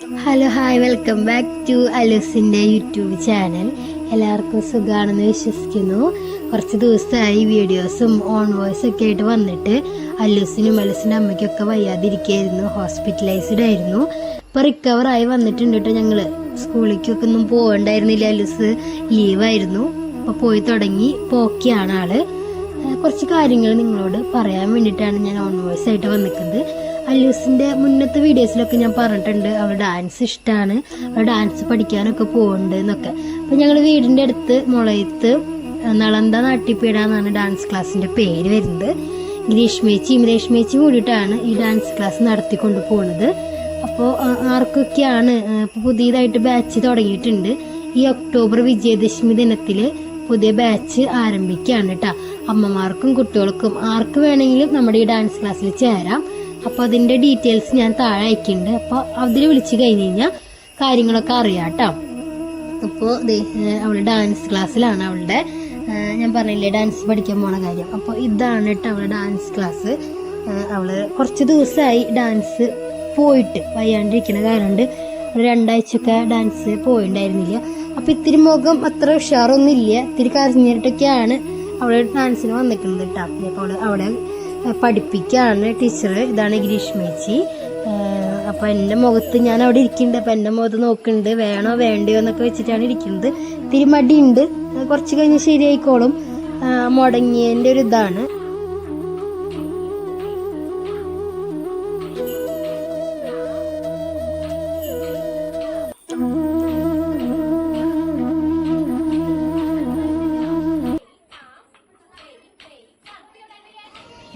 Hello hi, welcome back to അലൂസിൻ്റെ YouTube channel. എല്ലാവർക്കും സുഖമാണെന്ന് വിശ്വസിക്കുന്നു. കുറച്ച് ദിവസമായി വീഡിയോസും ഓൺ വോയിസും ഒക്കെ ആയിട്ട് വന്നിട്ട് അലൂസിനും അമ്മയ്ക്കൊക്കെ വയ്യാതിരിക്കുകയായിരുന്നു, ഹോസ്പിറ്റലൈസ്ഡ് ആയിരുന്നു. ഇപ്പോൾ റിക്കവറായി വന്നിട്ടുണ്ട് കേട്ടോ. ഞങ്ങൾ സ്കൂളിലേക്കൊക്കെ ഒന്നും പോകണ്ടായിരുന്നില്ല, അലൂസ് ലീവായിരുന്നു. അപ്പോൾ പോയി തുടങ്ങി, പോക്കിയാണ് ആള്. കുറച്ച് കാര്യങ്ങൾ നിങ്ങളോട് പറയാൻ വേണ്ടിയിട്ടാണ് ഞാൻ ഓൺ വോയിസ് ആയിട്ട് വന്നിരിക്കുന്നത്. അലൂസിൻ്റെ മുന്നത്തെ വീഡിയോസിലൊക്കെ ഞാൻ പറഞ്ഞിട്ടുണ്ട് അവൾ ഡാൻസ് ഇഷ്ടമാണ്, അവൾ ഡാൻസ് പഠിക്കാനൊക്കെ പോകുന്നുണ്ട് എന്നൊക്കെ. അപ്പം ഞങ്ങൾ വീടിൻ്റെ അടുത്ത് മുളയത്ത് നളന്ത നാട്ടിപ്പീട എന്നാണ് ഡാൻസ് ക്ലാസ്സിൻ്റെ പേര് വരുന്നത്. രേഷ്മേച്ചി കൂടിയിട്ടാണ് ഈ ഡാൻസ് ക്ലാസ് നടത്തിക്കൊണ്ട് പോകുന്നത്. അപ്പോൾ ആർക്കൊക്കെയാണ് ഇപ്പോൾ പുതിയതായിട്ട് ബാച്ച് തുടങ്ങിയിട്ടുണ്ട്. ഈ ഒക്ടോബർ വിജയദശമി ദിനത്തിൽ പുതിയ ബാച്ച് ആരംഭിക്കുകയാണ് കേട്ടോ. അമ്മമാർക്കും കുട്ടികൾക്കും ആർക്ക് വേണമെങ്കിലും നമ്മുടെ ഈ ഡാൻസ് ക്ലാസ്സിൽ ചേരാം. അപ്പോൾ അതിൻ്റെ ഡീറ്റെയിൽസ് ഞാൻ താഴെ അയക്കുന്നുണ്ട്. അപ്പോൾ അതിൽ വിളിച്ച് കഴിഞ്ഞ് കഴിഞ്ഞാൽ കാര്യങ്ങളൊക്കെ അറിയാം കേട്ടോ. അപ്പോൾ അവൾ ഡാൻസ് ക്ലാസ്സിലാണ്. അവളുടെ ഞാൻ പറഞ്ഞില്ലേ ഡാൻസ് പഠിക്കാൻ പോണ കാര്യം. അപ്പോൾ ഇതാണ് കേട്ടോ അവളുടെ ഡാൻസ് ക്ലാസ്. അവൾ കുറച്ച് ദിവസമായി ഡാൻസ് പോയിട്ട് വയ്യാണ്ടിരിക്കുന്ന കാരണം കൊണ്ട് 2 ആഴ്ചയൊക്കെ ഡാൻസ് പോയിണ്ടായിരുന്നില്ല. അപ്പോൾ ഇത്തിരി മുഖം അത്ര ഉഷാറൊന്നുമില്ല, ഇത്തിരി കരഞ്ഞിട്ടൊക്കെയാണ് അവൾ ഡാൻസിന് വന്നിരിക്കുന്നത് കേട്ടോ. അപ്പോൾ അവിടെ പഠിപ്പിക്കുകയാണ് ടീച്ചർ. ഇതാണ് ഗ്രീഷ്മേച്ചി. അപ്പോൾ എൻ്റെ മുഖത്ത് ഞാൻ അവിടെ ഇരിക്കുന്നുണ്ട്. അപ്പോൾ എൻ്റെ മുഖത്ത് നോക്കുന്നുണ്ട്, വേണോ വേണ്ടയോ എന്നൊക്കെ വെച്ചിട്ടാണ് ഇരിക്കുന്നത്. ഇത്തിരി മടിയുണ്ട്, കുറച്ച് കഴിഞ്ഞ് ശരിയായിക്കോളും. മുടങ്ങിയതിൻ്റെ ഒരു ഇതാണ്.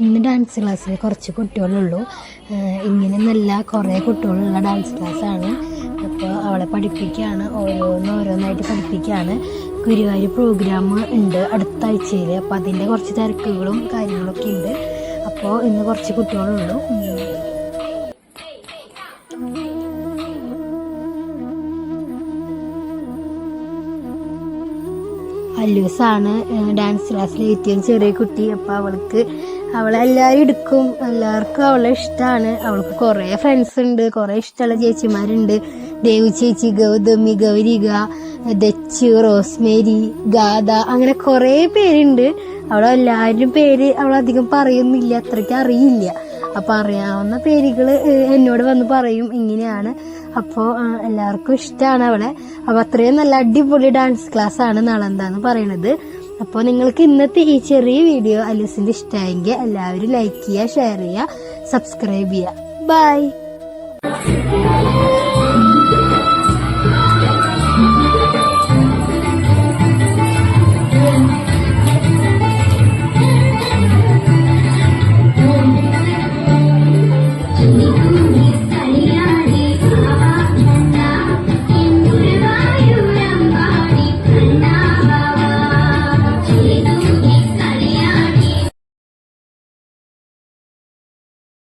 ഇന്ന് ഡാൻസ് ക്ലാസ്സിൽ കുറച്ച് കുട്ടികളുള്ളൂ. ഇങ്ങനെയൊന്നല്ല, കുറേ കുട്ടികളുള്ള ഡാൻസ് ക്ലാസ്സാണ്. അപ്പോൾ അവളെ പഠിപ്പിക്കുകയാണ്, ഓരോന്നായിട്ട് പഠിപ്പിക്കുകയാണ്. ഗുരുവായൂർ പ്രോഗ്രാം ഉണ്ട് അടുത്ത ആഴ്ചയിൽ. അപ്പോൾ അതിൻ്റെ കുറച്ച് തിരക്കുകളും കാര്യങ്ങളൊക്കെ ഉണ്ട്. അപ്പോൾ ഇന്ന് കുറച്ച് കുട്ടികളുള്ളൂ. അല്ലൂസാണ് ഡാൻസ് ക്ലാസ്സിൽ ഏറ്റവും ചെറിയ കുട്ടി. അപ്പോൾ അവളെല്ലാവരും എടുക്കും, എല്ലാവർക്കും അവളെ ഇഷ്ടമാണ്. അവൾക്ക് കുറേ ഫ്രണ്ട്സ് ഉണ്ട്, കുറേ ഇഷ്ടമുള്ള ചേച്ചിമാരുണ്ട്. ദേവു ചേച്ചി, ഗൗതമി, ഗൗരിക, ദച്ചു, റോസ്മേരി, ഗാഥ, അങ്ങനെ കുറേ പേരുണ്ട്. അവളെല്ലാവരും പേര് അവളധികം പറയുന്നില്ല, അത്രയ്ക്ക് അറിയില്ല. അപ്പോൾ അറിയാവുന്ന പേരുകൾ എന്നോട് വന്ന് പറയും, ഇങ്ങനെയാണ്. അപ്പോൾ എല്ലാവർക്കും ഇഷ്ടമാണ് അവളെ. അപ്പോൾ അത്രയും നല്ല അടിപൊളി ഡാൻസ് ക്ലാസ്സാണ് നളന്താന്ന് പറയണത്. അപ്പോൾ നിങ്ങൾക്ക് ഇന്നത്തെ ഈ ചെറിയ വീഡിയോ അലൂസിൻ്റെ ഇഷ്ടമായെങ്കിൽ എല്ലാവരും ലൈക്ക് ചെയ്യുക, ഷെയർ ചെയ്യുക, സബ്സ്ക്രൈബ് ചെയ്യുക. ബൈ.